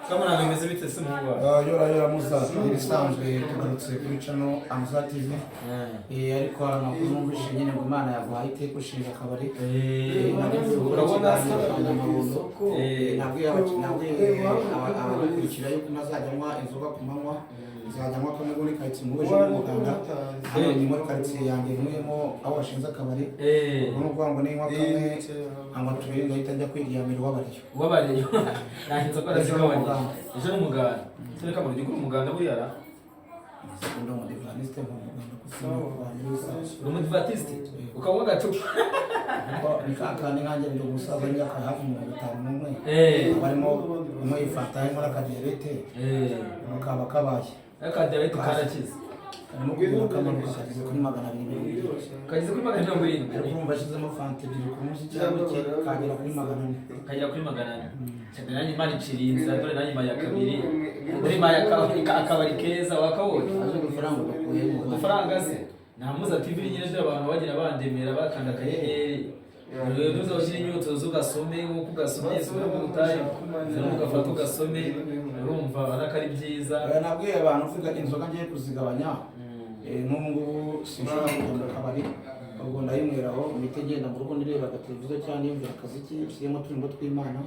kama ntabwo bimeze bite se muhungu yora muza ibisanzwe tugarutse kuri channel Amza TV ariko amakuru numvise nyine ngo Imana yaguhaye iteko ushinga akabari urabona amabundo abakurikira yuko nazajyanwa inzoga ku manywa zajyanwa kamwe muri karitsiye mu weje n'umuganda hano ni muri karitsiye yanjye nkuyemo aho washinze akabari ubwo nuvuga ngo ninywa kamwe ngo tubiri ngahita njya kwiriyamira wabariyo nanjye ko arazigabanya ejo n'umuganda turi kamwe gikuru umuganda buriya sekondo mu divaniste mu muganda umudivantiste ukabona gacupa nikakandi nkanjye ndi umusaza w'imyaka hafi 51 barimo umwe yifata muri akadiyabete bakaba kabaye akadiyabete karakize karimo kugura kamanuka kageze kuri 200 kageze kuri 270 urumva ashizemo fanta ebyiri ku munsi cyangwa kagera kuri 400 kagera kuri 400 cyane nanjye Imana iciriye inzira dore nanjye maya kabiri dore maya akabari keza wakabonye aje gufaranga bakuyemo amafaranga se namuza TV nyine dore abantu bagira bandemera bakanda akanyenyeri rero uzoshyira inyuto zugasome nkuko ugasomye sura mu butayi zero ugafata ugasome urumva arakari byiza nabwiye abantu uvuga inzoga ngiye kuzigabanya n'ubu sinshobora kugenda akabari ubwo ndayimweraho imitegenda mu rugo nireba televiziyo cyane yumvira akazi kisiyemo turimo tw'Imana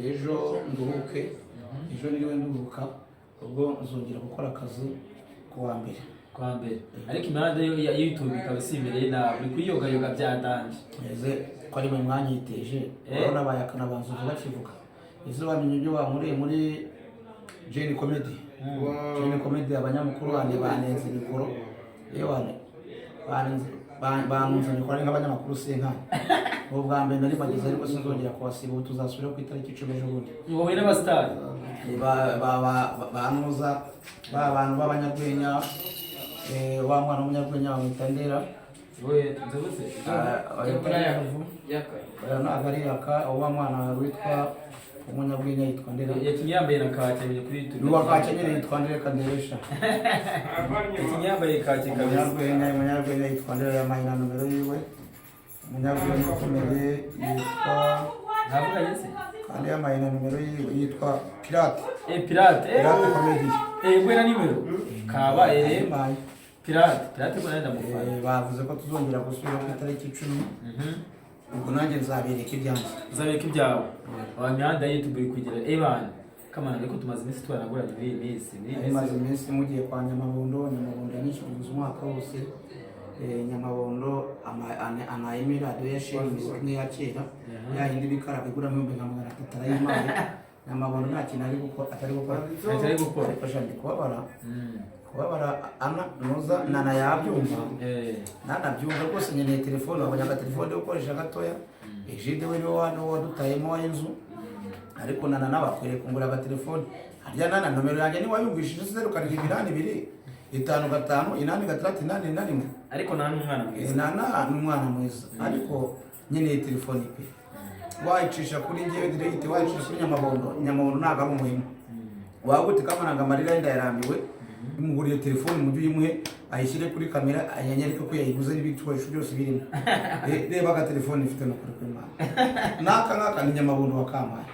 ejo nduhuke ejo niriwe nduhuka ubwo nzongera gukora akazi kwa mbere ariko imihanda ya YouTube ikaba isimereye nawe uri kuyoga byadanje eze ko ari mu mwanya yiteje urabona bayakana banzuza bakivuga izo bamenye ibyo bamuriye muri Jane Comedy abanyamakuru bane banenze mikoro yewane banunzanye ko ari nk'abanyamakuru senkana ubwa mbere nari bageze ariko sinzongera kubasiba tuzasubira ku itariki 10 ejo bundi wowe n'abastar banuza abantu b'abanyarwenya wa mwana w'umunyarwenya wamwita Ndera we nzobose nagari yaka wa mwana witwa umunyarwenya yitwa Ndera yakinyambaye na kake kuri YouTube nuwa kake nyine yitwa Ndera Kanderesha yakinyambaye kake umunyarwenya yitwa Ndera yamaye na numero yiwe umunyarwenya ukomeye yitwa ntavuga yese kandi yamaye na numero yiwe yitwa Pirate Comedy gwera nimero kaba maye Pirate ko nenda mufana bavuze ko tuzongera gusubira ku itariki 10 ubwo nanjye nzabereka ibyawe abanyanda YouTube kugira ebana kamana ariko tumaze iminsi twanagura iminsi mugiye kwa Nyamabondo nyinshi mu mwaka wose Nyamabondo anayimira doyashinze nk'iya kera yahindi bikara bigura 1300 y'imari Nyamabondo nta kintu atari gukora ariko shandi kubabara ana noza nana yabyumva nanabyumva rwose nyene telefone abanyaka telefone yo gukoresha gatoya ejide we niwe wadutayemo inzu ariko nana nabakwere kungura aga telefone harya nana nomero yanjye ni wayumvishije 08255 ariko nana umwana mwiza nana n'umwana mwiza ariko nyene telefone pe wayicisha kuri ngewe direct wayicisha kuri Nyamabondo naga ari umuhimo wagute kamananga amarira yenda yarambiwe imuguriye telefone mu gihe ayishyire kuri kamera ayanyereka ko yayiguze n'ibikoresho byose birimo reba aga telefone ifite no kuri Imana naka ni Nyamabondo wakamaye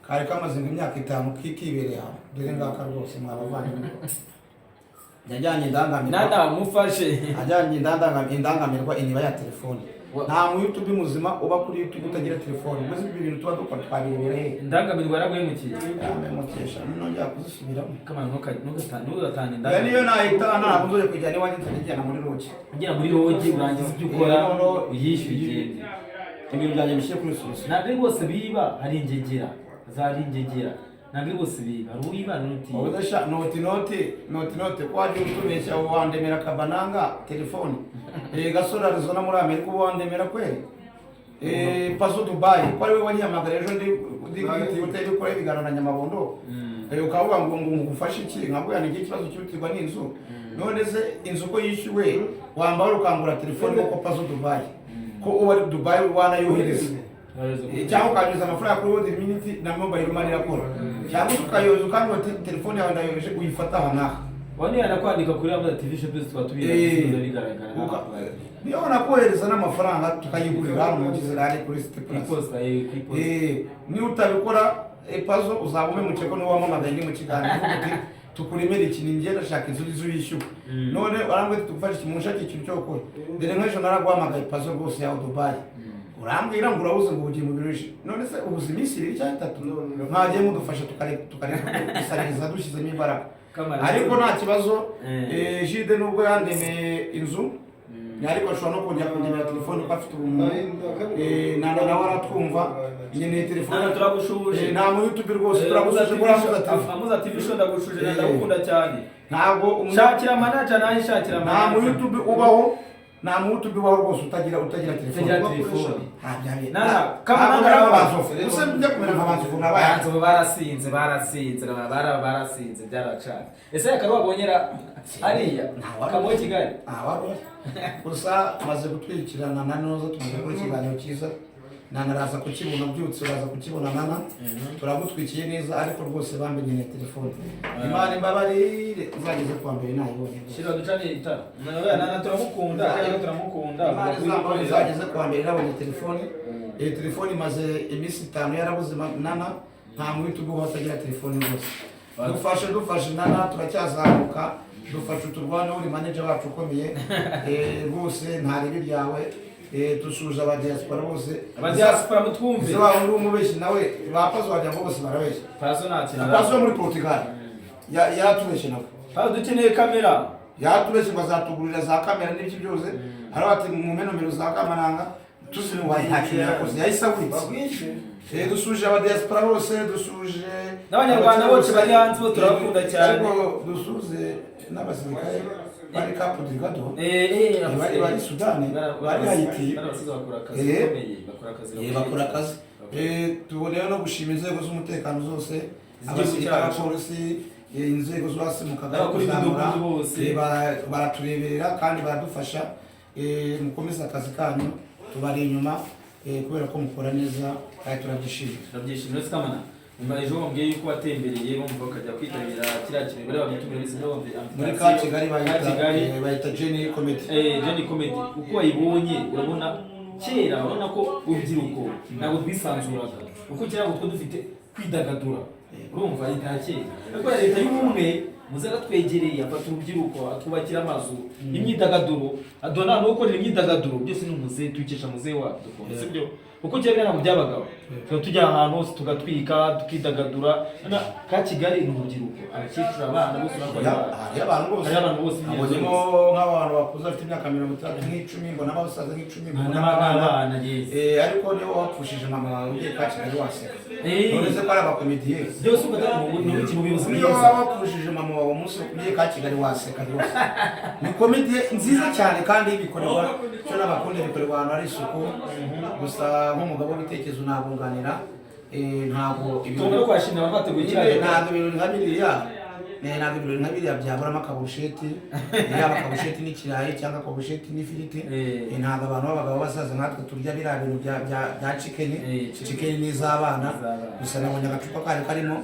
kare kamaze imyaka 5 kikibereye aho dore ngaka rwose mwabavanye yajyanye nada mufashe ajyanye indangamirwa iniba ya telefone nta mu YouTube muzima uba kuri YouTube utagira telefone muzi ibintu tuba dukora twabirebereye indangamirwa yaraguhemukije amemukesha nongera kuzisubiramo kama nugatanga indangamirwa niyo nahita ntabwo nzoye kujyana iwanjye nzajyana muri loge ugera muri loge urangiza ibyo ukora uyishyuye ibintu byanjye bishyire kuri solution ntabwo bose biba hari ingegera ntabwo bose biba ari uwiba n'uti ubudasha noti kwaje utubeshya wandemera kabananga telefone gasora rizona muri Amerika wandemera kweli paso Dubai kwari we wanyamagara ejo ndi hotel ko ibigano na Nyamabondo ukavuga ngo ngufashe iki nkabwo yanige ikibazo cyutirwa n'inzu none se inzu ko yishyuwe wambara ukangura telefone ko paso Dubai ko uba ari Dubai wana yohereza cyangwa ukanyuza amafaranga kuri World Minute na mobile money yakora cyangwa ukayoza kandi telefone yawe ndayobeje uyifata hanaha wani yanakwandika kuri Amza TV shops twatubira bigaragara niyo nakohereza n'amafaranga tukayigurira hano mu Kizirare kuri City Plus iposta ni utabikora Pazo uzaba umemuce ko n'uwamamagaye ndi mu kiganiro uti tukuremera ikintu njye ndashaka inzu y'ishyuka none warambwira tugufasha ikintu mushaka ikintu cyo gukora dore nk'ejo naraguhamagaye Pazo rwose ya Dubai urambwira ngo urabuze ngo ugiye mu birushi none se ubuze iminsi 2 cyangwa 3 mwagiye mudufasha tukareka dushyizemo imbaraga ariko nta kibazo Jide nubwo yandemeye inzu ariko ashobora no kongera kundemera telefone ko afite ubumuntu nawe aratwumva nyine telefone turagushuje nta mu YouTube rwose turagushuje kuri Amuza TV show ndagushuje ndagukunda cyane ntabwo shakira manager nayo shakira nta mu YouTube ubaho nta mu YouTube ubaho rwose utagira telefone nana kama n'abazofu use njya kumera nk'abazofu n'abayanzo barasinze byaracana ese yakari wabonyera ariya kamo Kigali gusa maze gutwikirana na Noza tumaze kuri kiganiro cyiza nanaraza kukibona byutse uraza kukibona nana turagutwikiye neza ariko rwose bambenye telefone Imana imbabarire uzageze kwa mbere nayibonye shira ducane itara nana turamukunda Imana uzageze kwa mbere nabonye telefone telefone maze iminsi 5 yarabuze nana nta mu YouTube batagira telefone rwose dufashe nana turacyazamuka dufashe uturwana uri manager wacu ukomeye rwose ntarebe byawe tusuje abadiaspora bose abadiaspora mutwumve zo uri umubeshi nawe bapazo wajya ngo bose barabeshi paso muri Portugal yatubeshe nawe dukeneye kamera yatubeshe bazatugurira za kamera n'ibiki byose ari bati mu menomero za kamaranga tuzini wayi hakira yakoze yayisabwitse dusuje abadiaspora bose dusuje n'abanyarwanda bose bari hanze bo turakunda cyane dusuze n'abasirikare bari Capo Delgado bari Sudani bari Haiti bakora akazi tubonera no gushima inzego z'umutekano zose abasirikare abapolisi inzego zose mu kagari kuzamura baratureberera kandi baradufasha mukomeza akazi kanyu tubari inyuma kubera ko mukora neza kandi turabyishimira kamana ejo bambwiye yuko watembereye bumva ukajya kwitabira kiriya kintu bari babitumira bise muri ka Kigali bayita Jenny Comedy Jenny Comedy uko wayibonye urabona kera urabona ko urubyiruko ntabwo twisanzuraga uko kera ngo dufite kwidagadura urumva itakeye ariko leta y'ubumwe muzara twegereye afata urubyiruko atubakira amazu imyidagaduro adona no gukorera imyidagaduro byose ni umuze twikesha muze wa dukora sibyo uko cyane ntabwo byabagaho tujya ahantu hose tugatwika tukidagadura ka Kigali ni urubyiruko abakecuru abana bose abantu bose abonyemo nk'abantu bakuze bafite imyaka 30 ngo n'abasaza nk'icumi n'abana ariko niho wapfushije mama wawe ugiye ka Kigali waseka uretse ko ari abakomediye byose ugatanga mu bibazo niyo wapfushije mama wawe umunsi ugiye ka Kigali waseka rwose ni komediye nziza cyane kandi bikorerwa cyo n'abakunde bikorerwa ahantu ari isuku gusa nk'umugabo w'ibitekerezo nabunganira ntabwo ibintu kwashimira abateguye cyane ntabwo ibintu nka biriya byaburamo akabusheti yaba akabusheti n'ikirayi cyangwa akabusheti n'ifiriti ntabwo abantu b'abagabo basaza nkatwe turya biriya bintu bya chicken n'iz'abana gusa nabonye agacupa kari karimo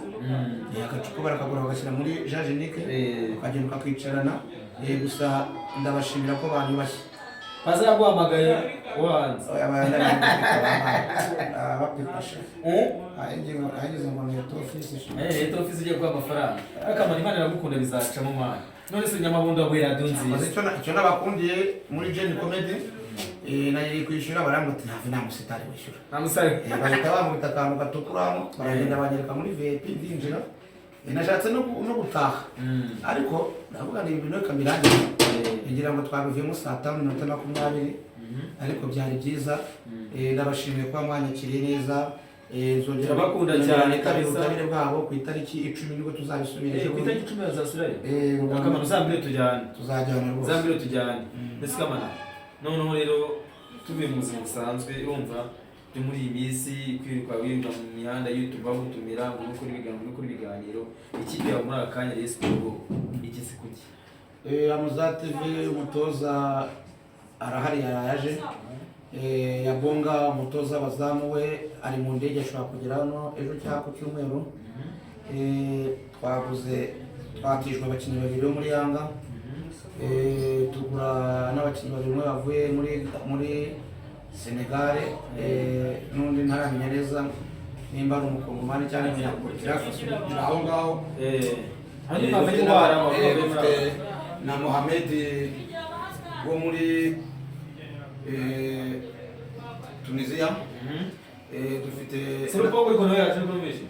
agacupa barakagura bagashyira muri jajenike ukagenda ukakicarana gusa ndabashimira ko banyubashye bazaguhamagaye wanze bapifasha ahageze ngo ni Eto office igiye kuba amafaranga akamara Imana iragukunda bizacamo mwana none se nyamabundo wa radio nziza icyo nabakundiye muri Jenny Comedy nagiye kwishyura barambuta nta musitari wishyura nta musitari bahita bamubita akantu gatukuramo baragenda banyereka muri VIP ndinjira nashatse no gutaha ariko ndavuga ni ibintu kamirangira ngira ngo twabivemo saa 5:20 ariko byari byiza ndabashimiye kwa mwanyakiriye neza zongera bakunda cyane ubutabire bwabo ku itariki 10 nibwo tuzabisubira ku itariki 10 azasubirayo akamaro uzambire tuzajyana rwose uzambire tujyane mbese kamana noneho rero tuvuye mu buzima busanzwe urumva byo muri iyi minsi kwirirwa wirirwa mu mihanda YouTube bagutumira ngo ukore ibiganiro ikipe yawe muri akanya Rayon Sports igise kuki Amuza TV umutoza arahari yaraje yabonga umutoza bazamu we ari mu ndege ashobora kugera hano ejo cyangwa ku cyumweru twatijwe abakinnyi babiri bo muri Yanga tugura n'abakinnyi babiri bavuye muri Senegal n'undi ntaramenya neza nimba ari umukongomani cyangwa umunyapolitiki akasubira aho ngaho. hanyuma abitwara dufite na Mohamed wo muri Tunisia. Dufite Serupongo ikono yacu n'ubishi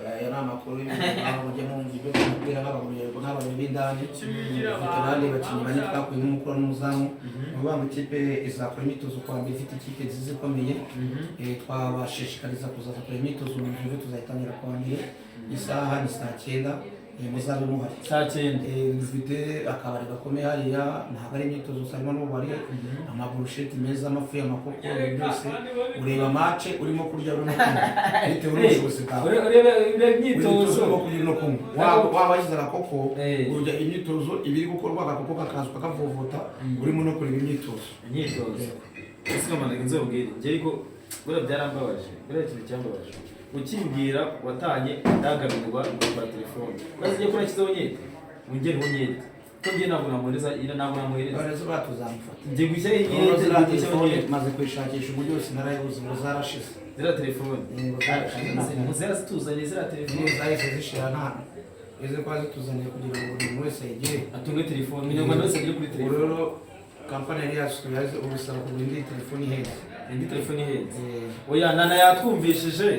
aya ni amakuru y'ibyo mu ngibyo kubwira n'abantu b'indani. Dufite abandi bakinnyi bane twakuye n'umukuru n'umuzamu. Uvuga ngo ikipe izakora imyitozo kwa mbere, ifite ikipe nziza ikomeye. Twabashishikariza kuzaza kureba imyitozo mu gihe tuzayitangira kwa mbere. Isaha ni saa 9 muzabe muhari saa 9. Dufite akabari gakomeye hariya, ntabwo ari imyitozo gusa, harimo n'ububari, amaburusheti meza, amafu y'amakoko, ibintu byose. Ureba match urimo kurya urimo kunywa bitewe n'ubushobozi bwawe. urebe imyitozo urimo kurya no kunywa. Waba wagize agakoko urya imyitozo ibiri gukorwa, agakoko kakaza kakavovota urimo no kureba imyitozo. ese kamandaga inzobwire njye ariko bura byarambabaje, bura ikintu cyambabaje ukimbwira watanye ndagamirwa ngakora telefone baziye kuri kizonyete ungere unyete ko ngiye ntabwo namureza ntabwo namureza barazo batuzamufata njye gushya inyete maze kwishakisha uburyo yose narayibuze ngo zarashize zira telefone muzera zituzanye zira telefone zahise zishira nta izo kwa zituzaniye kugira ngo buri wese yigire atunge telefone umunyarwanda wese agire kuri telefone. rero kampani yari yasubiye ubusaba kugura indi telefone iheze. indi telefone iheze oya nana yatwumvishije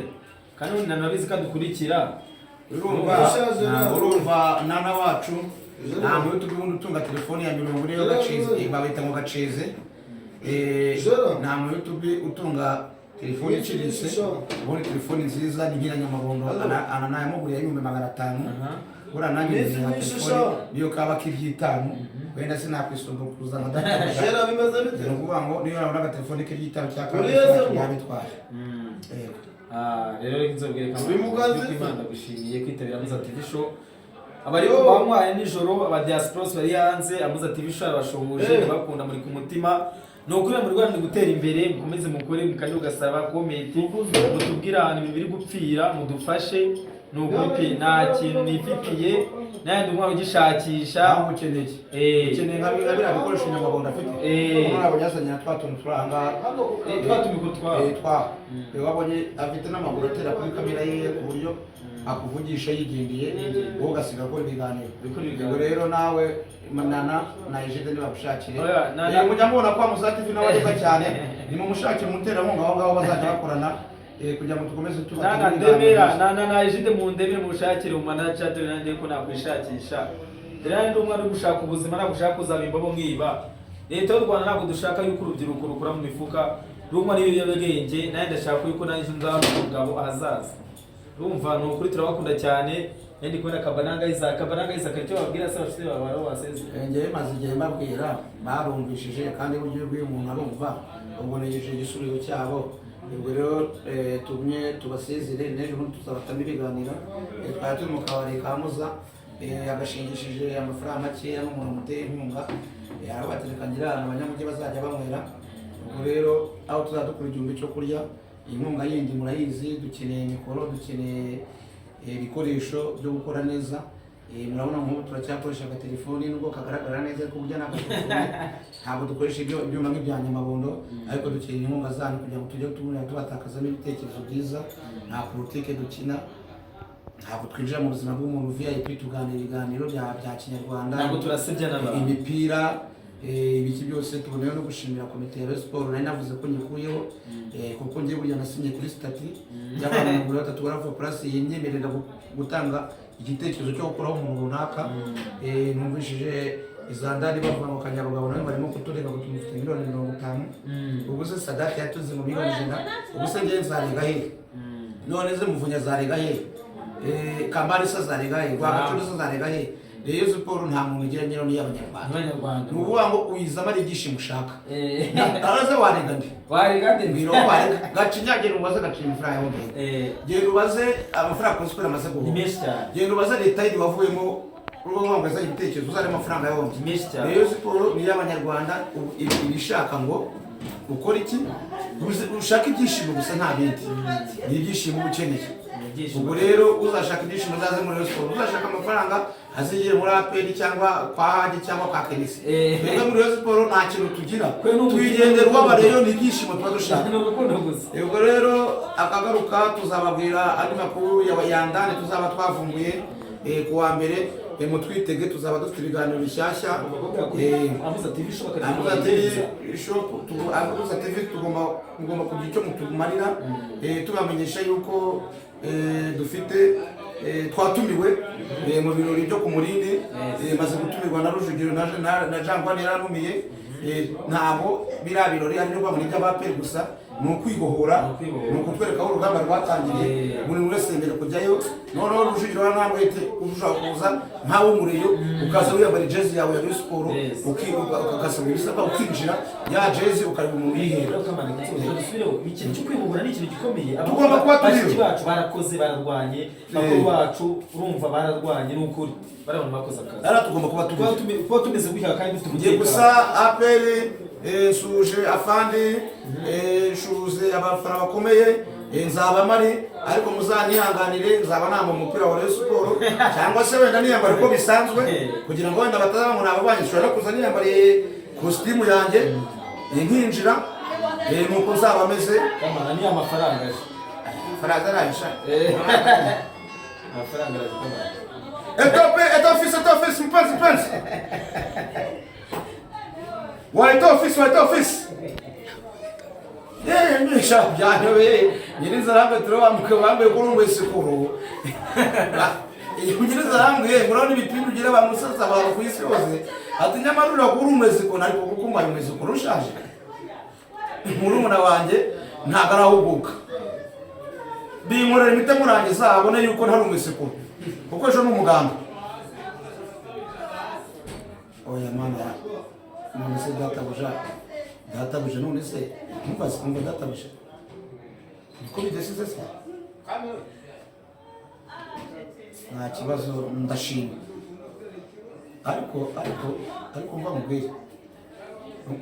kandi nanabizi kadukurikira. urumva nana wacu nta muntu ubundi utunga telefone ya 40 yo gacize babita ngo gacize. Nta muntu utunga telefone iciriritse, ubundi telefone nziza ni nk'iranyamabondo ananayamuguriye 500. Ura nanjye nziza telefone niyo kaba kiryitanu wenda sinakwisumba kuzana data jera bimaze bite no kuvuga ngo niyo nabona telefone kiryitanu cyaka yabitwaje. Rero inzobwire kamwe Imana gushimiye kwitabira Amuza TV show. Abari bamwaye nijoro aba diaspora bari hanze Amuza TV show abashoboje bakunda muri ku mutima. No kuri mu Rwanda gutera imbere mukomeze mukore mukanye ugasaba comment mutubwira ahantu bibiri gupfira mudufashe nugupi nta kintu nifitiye nandi umwe ugishakisha ukeneye nka bira bikoresho nyamabondo afite umwana yasanya twatuntu turanga twatumiko twa wabonye afite n'amaguru atera kuri kamera ye ku buryo akuvugisha yigendeye wowe ugasiga ko ibiganiro ubwo rero nawe manana na Ejide niba gushakire mujya mubona kwa Amuza TV n'abaduka cyane ni mu mushakire umuterankunga aho ngaho bazajya bakorana kugira ngo tukomeze tubaka ndemera na Ejide mu ndemere mu bushakire umana chat nande ko nakwishakisha rero ndi umwana gushaka ubuzima nagushaka kuzabimba bo mwiba. Leta y'u Rwanda ntabwo dushaka yuko urubyiruko rukura mu mifuka rumwe n'ibiyobegenge naye ndashaka yuko nanjye nzaba umugabo ahazaza. Rumva no kuri turabakunda cyane ndi kubona Kabananga Isaac cyo babwira se bafite babaro waseze ngeye maze igihe mbabwira barumvishije kandi buryo bw'umuntu arumva ubwo nejeje igisubiro cyabo. Ubwo rero tumye tubasezere n'ejo bundi tuzabatamo ibiganiro twari turi mu kabari ka Amuza agashingishije amafaranga makeya n'umuntu muteye inkunga arabaterekangira ahantu abanyamujyi bazajya banywera. Ubwo rero aho tuzadukura igihumbi cyo kurya inkunga yindi murayizi, dukeneye mikoro, dukeneye ibikoresho byo gukora neza. Murabona nk'ubu turacyakoresha agatelefoni nubwo kagaragara neza ko burya n'agatelefoni ntabwo dukoresha ibyuma nk'ibya nyamabondo, ariko dukeneye inkunga zanyu kugira ngo tujye tubatakazamo ibitekerezo byiza. Nta politike dukina, ntabwo twinjira mu buzima bw'umuntu VIP tuganira ibiganiro bya kinyarwanda, ntabwo turasebya n'abantu, imipira ibiki byose. Tuboneyeho no gushimira komite ya siporo nari navuze ko nyikuyeho kuko ngiye burya nasinye kuri stati y'abantu 3 baravuga plus yenyemerera gutanga igitekerezo cyo gukuraho umuntu runaka. Numvishije izandari bavuga ngo Kanyarugabo nawe barimo kuturega ngo tumufite miliyoni 50. Ubwo se Sadati yatuze mu miliyoni 100. Ubwo se ngiye nzarega he? None ze Muvunya zarega he? Kambari se zarega he? Rwagacuruza se zarega he? Rero siporo nta muntu ugira nyiro ni y'abanyarwanda. Nuvuga ngo uyizama ari igishimo ushaka. Araze warega ndi. Warega ndi biro warega gacinyagera ubaze gacinya amafaranga yo mbere. Genda ubaze amafaranga ko siporo amaze guho. Nimesha cyane. Genda ubaze leta y'idi wavuyemo urugo ngo azanye ibitekerezo uzare amafaranga yo mbere. Nimesha cyane. Rero siporo ni y'abanyarwanda ibishaka ngo ukora iki? Ushaka ibyishimo gusa nta bindi. Ni ibyishimo ukeneye. Ubwo rero uzashaka ibyishimo zaze muri siporo, uzashaka amafaranga azigire muri APR cyangwa kwa Haji cyangwa kwa Kenisi twebwe muri Rayon Sport nta kintu tugira twigendera uw'abareyo ni ibyishimo tuba dushaka ubwo rero akagaruka tuzababwira andi makuru y'abayandane tuzaba twavumbuye ku wa mbere mutwitege tuzaba dufite ibiganiro bishyashya Amuza TV tugomba kugira icyo mutumarira tubamenyesha yuko dufite twatumiwe mu birori byo ku Murindi maze gutumirwa na Rujugiro na Jean Juan yaranumiye ntabwo biriya birori ari rwo muri by'abaperi gusa ni ukwigohora ni ukutwereka aho urugamba rwatangiriye buri wese mbere kujyayo noneho Rujugiro ntabwo ushobora kuza nkawe umureyo ukaza wiyambara jezi yawe ya Rayon Sport ugasaba ibisabwa ukinjira ya jezi ukareba umuntu yihera ikintu cyo kwibohora ni ikintu gikomeye tugomba kuba turiyo bacu barakoze bararwanye bakuru bacu urumva bararwanye n'ukuri barabona bakoze akazi ara tugomba kuba turiyo kuba tumeze gutya kandi dufite umutekano gusa APR suje afandi shuze abafana bakomeye nzaba mari ariko muzanyihanganire nzaba namba umupira wa Rayon Sport cyangwa se wenda niyambara uko bisanzwe kugira ngo wenda batazabona abanyishora kuza niyambariye costume yanjye nkinjira nuko nzaba ameze kamana ni amafaranga faranga arayisha amafaranga arazikamana Etoffice mpenzi White office nisha byanyobe nyiriza rambe turabambuke bambaye kuri umwesikuru nyiriza rambe murabona ibipindu ugira bamusaza bawe ku isi yose ati nyamarura kuri umwesikuru ariko kuko mbaye umwesikuru ushaje murumuna wanjye ntago arahuguka binkorera imite murangiza abone yuko ntari umwesikuru kuko ejo n'umuganga oya mana none se databuja none se ntumbaze kumva databuja niko bidasize se nta kibazo ndashima ariko mva mubwire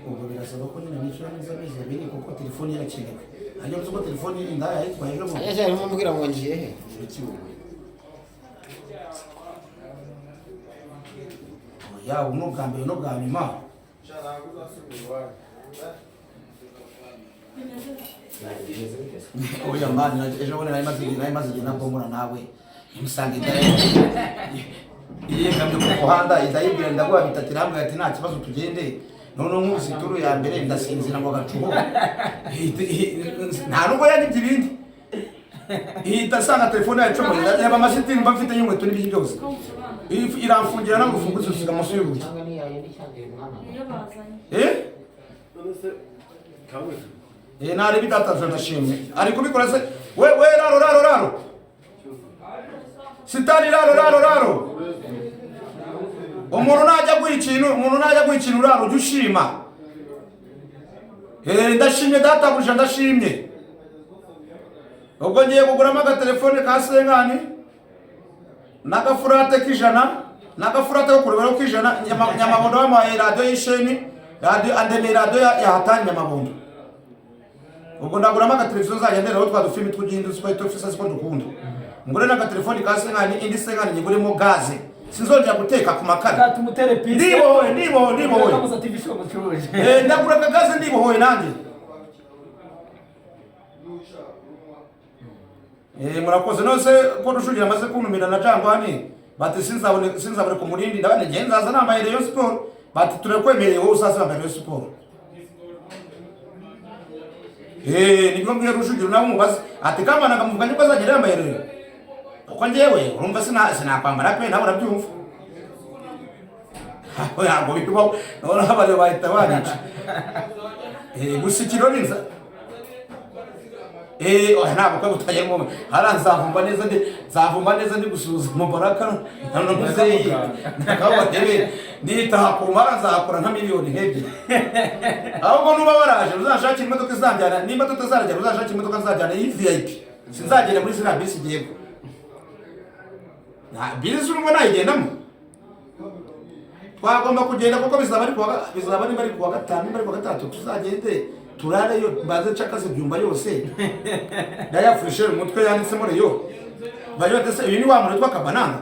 ubwo birasaba ko nyine nishyura neza amezi abiri kuko telefoni yarakenewe hanyuma uzi ko telefoni indaya yitwaye ejo bundi arimo mbwira ngo ngiye he yawe n'ubwa mbere no bwa nyuma oya mani ejo bundi nari maze igihe nabomora nawe imusanga iyegamye ku muhanda idayibwira ndaguha bitatira hamwe ati nta kibazo tugende noneho nk'ubu ituru ya mbere ndasinzira ngo agacuho nta nubwo yanibye ibindi ihita asanga telefone yacu yaba amasitini mba mfite y'inkweto n'ibiki byose iramfungira n'amafunguzo usiga amaso y'uburyo nari bidatazwe ndashimye ari kubikora se we raro sitani raro umuntu najya guha ikintu raro ujya ushima ndashimye databuja ndashimye ubwo ngiye kuguramo agatelefone ka senkani n'agafurate k'ijana n'agafurate ko kurebera k'ijana nyamabondo bamuhaye radiyo y'isheni andemeye radiyo yahatanye nyamabondo ubwo ndaguramo agateleviziyo nzajya nderaho twa dufilimi tw'uduhindu twahita dufisa siko dukunda ngure n'agatelefone ka senkani indi senkani nyiguremo gaze sinzongera guteka ku makara ndibohoye ndagura akagaze ndibohoye nanjye murakoze nose ko Rujugiro amaze kuntumira na Jangwani bati sinzabone ku Murindi ndabane ngiye nzaza nambaye Rayon Sport bati turekwemereye wowe uzaza nambaye Rayon Sport nibwo mbwiye Rujugiro nawe umubaze ati kamana ngamuvuganye ko azagera yambaye Rayon kuko njyewe urumva sinakwambara pe nawe urabyumva ntabwo bibaho noneho abariyo bahita banica gusa ikirori nza ntabwo ko butayemo nzavumba neza ndi gusuzuma Mubaraka na muzeyi nakabadebe nitaha ku mara nzakora nka miliyoni nk'ebyiri ahubwo nuba baraje uzashakira imodoka izanjyana nimba tutazarajya uzashakira imodoka nzajyana iyi VIP sinzagenda muri zina bisi igiyemo bisi urumva nayigendamo twagomba kugenda kuko bizaba niba ari kuwa gatanu niba ari kuwa gatatu tuzagende turareyo baze cakaze byumba yose daya fresher umutwe yanditsemo reyo bayo dese uyu ni wa muntu twa kabananga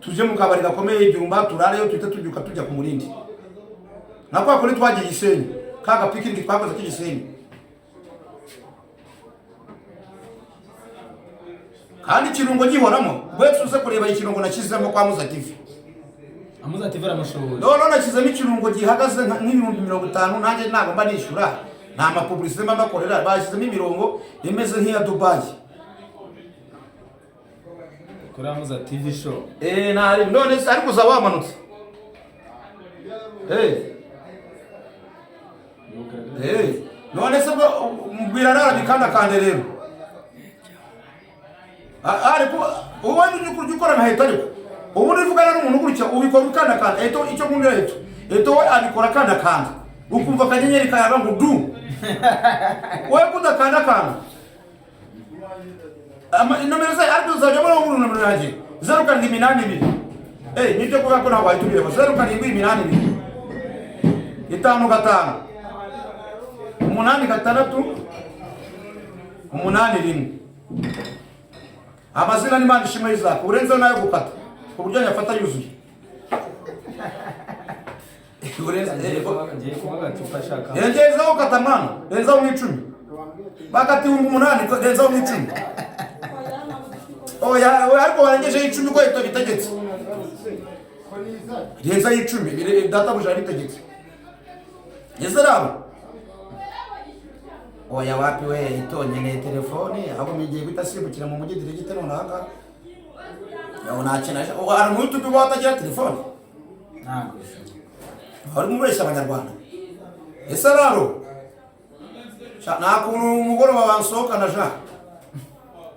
tuje mu kabari gakomeye ibyumba turareyo tuhite tubyuka tujya ku Murindi. Nakwa kuri twagiye Gisenyi kaga picnic twakoze ku Gisenyi. Kandi kirungo gihoramo bwetse uze kureba ikirungo nakizemo kwa Muza TV. Amuza TV aramushoboye. No nakizemo ikirungo gihagaze nk'ibihumbi 50 nanjye ntago mba nishura nta ma publicité mba bakorera bashyizemo imirongo imeze nk'iya Dubai. Kuri Amuza TV show. Nari none se ariko za wamanutse. None se mbwira narabikanda kande rero. Ariko ubundi uri gukora na heta ariko ubundi uvugana n'umuntu gutya ubikora ukanda kanda icyo nkundira eto we abikora kanda kanda ukumva akanyenyeri kayaba ngo du wowe kudakanda kanda nomero zayo ariko uzajya muri ubu nomero yanjye 0782 nibyo kuvuga ko ntabwo wahita ubireba 0782 5 5 8 6 amazina ni Imana ishimwe Isaac urenze nayo gukata ku buryo nyafata yuzuye. Ngezeho kata mwana ngezeho mu 10 bakati 8 ngezeho mu 10 oya ariko warengeje 10 ko ito bitegetse ngezeho 10 data buja bitegetse ngezeho oya wapi we itonyene telefone abo migiye bitasimbukira mu mujyi dirigite runaka yaho nakina ari mu YouTube batagira telefone ntabwo ari mu besha abanyarwanda ese raro nakuntu umugoroba bansohoka na ja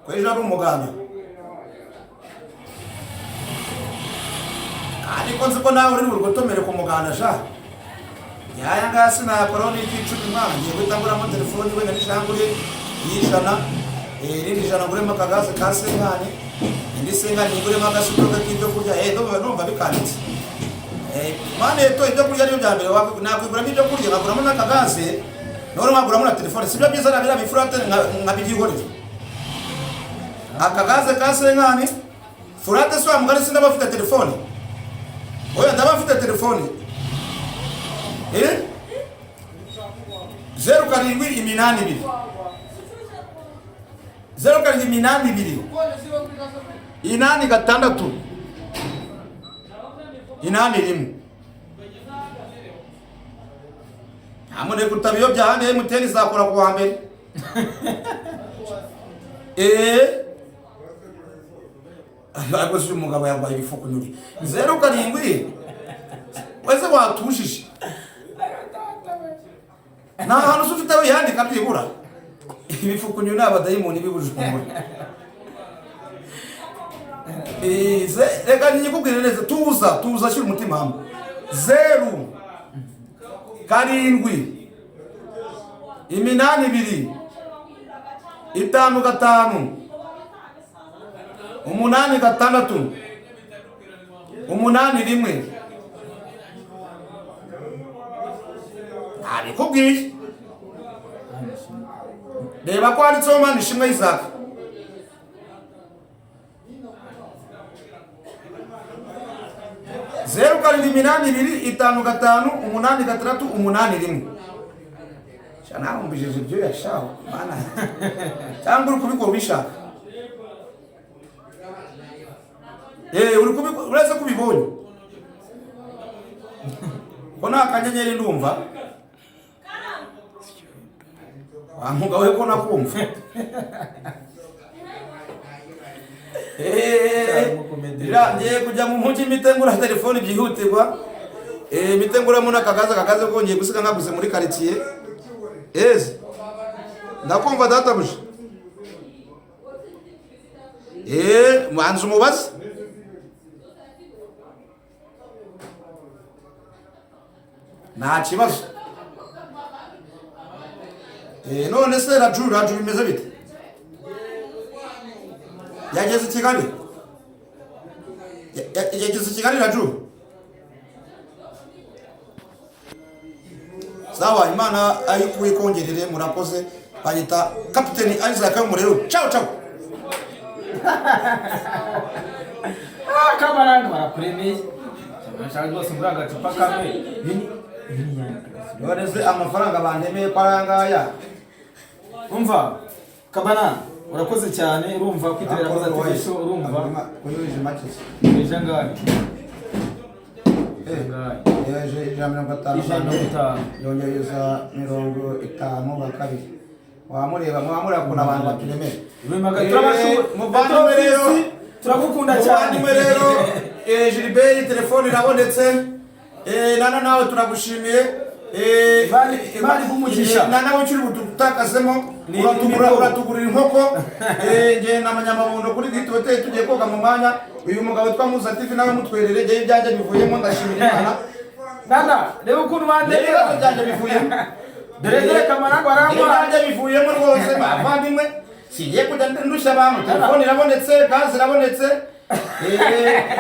kwejo ari umuganda ariko nzi ko nawe uri urugotomere ku muganda ja yaya ngasi na koroni y'icumi mwana ngiye gutanguramo telefoni we nishangure yijana rindi jana gure makagaze kasengane indi sengane ngure magasuto k'ibyo kurya ndumva bikanditse mane to ibyo kurya ari bya mbere nakwigura ibyo kurya ngaguramo nakagaze none ngaguramo na telefoni sibyo byiza nabira bifurate nkabigihorera akagaze kasengane furate so amugari sinda bafite telefoni oya ndabafite telefoni 0782 inani gatandatu inani rimwe amune kutabiyo byahane MTN zakora ku wa mbere ariko si umugabo yambaye ibifuko nyuri 07 wese watushije na hano ufite we yandika byibura ibifuko nyuna abadayimoni bibujumwe reka nyikubwire neza tuza shira umutima hamwe 0 karindwi 8 5 5 8 6 8 rimwe kubwiye reba ko handitseho Imana ishimwe Isaac zeru karindwi 8 5 5 8 6 8 rimwe shana umbijije ibyo yashaho mana cyangwa uri kubikora ubishaka uri kubikora uretse kubibonye ko nta kanyenyeri ndumva wamugawe ko nakumva ngiye kujya mu mujyi mitengura telefone byihutirwa mitenguramo n'akagaze ko ngiye gusiga nkaguze muri quartier ndakumva databuja mwanze umubaze nta kibazo none se raju bimeze bite yageze i Kigali yageze i Kigali raju sawa Imana ayikuye kongerere murakoze bayita Captain Isaac Murero ciao kabaranga barakuremeye bashaka rwose muri agacupa kamwe yoreze amafaranga bandemeye ko arangaya umva kabana urakoze cyane urumva kwiterera amaza TV urumva kuyuje makisi ijangari yaje 150 yongeza 50 bakabiri wamureba kuna abantu baturemeye muvandimwe rero turagukunda cyane rero Gilbert telefone irabonetse nana nawe turagushimiye bari bumugisha nawe ukiri bututakazemo uratugurira inkoko nge n'amanyamabondo kuri Giti Hotel tugiye koga mu mwanya uyu mugabo twamuza TV nawe mutwerere nge ibyanjye bivuyemo ndashimira Imana nana reba ukuntu bandemera ibyanjye bivuyemo dore kamaranga barangwa ibyanjye bivuyemo rwose bavandimwe sigiye kujya ndusha abantu telefone irabonetse gaze irabonetse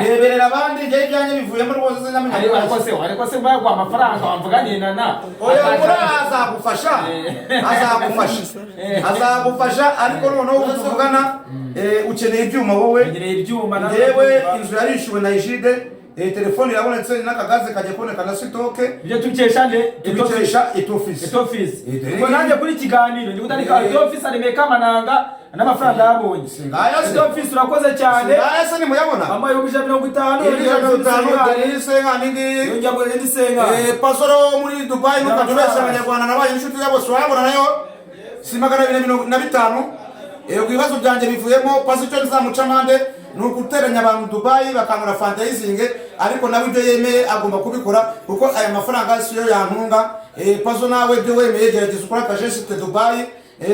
reberera abandi nge ibyanjye bivuyemo rwose n'amanyamabondo ariko se bayagwa amafaranga wamvuganiye nana oya muri azagufasha ariko noneho ubutuvugana ukeneye ibyuma wowe yewe inzu yarishyuwe na Ijide telefone irabonetse n'akagaze kajya kuboneka na sitoke ibyo tukesha nde itofisi ubwo nanjye kuri kiganiro ndi gutandika itofisi aremeye kamananga n'amafaranga yabonye itofisi urakoze cyane ngaya se nimuyabona amaye 150 pasoro muri Dubai nuko tubesha abanyarwanda nabaye inshuti yabo swabona nayo si 250 ibibazo byanjye bivuyemo pasi cyo nzamuca mande nukuteranya abantu Dubai bakangura fundraising ariko nawe ibyo yemeye agomba kubikora kuko aya mafaranga siyo yantunga pazo nawe byo wemeye gerageza ukora kajeste Dubai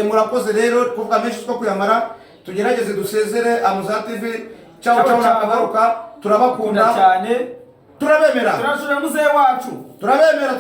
murakoze rero kuvuga menshi two kuyamara tugerageze dusezere Amuza TV ciao nakagaruka turabakunda cyane turabemera turashura muzehe wacu turabemera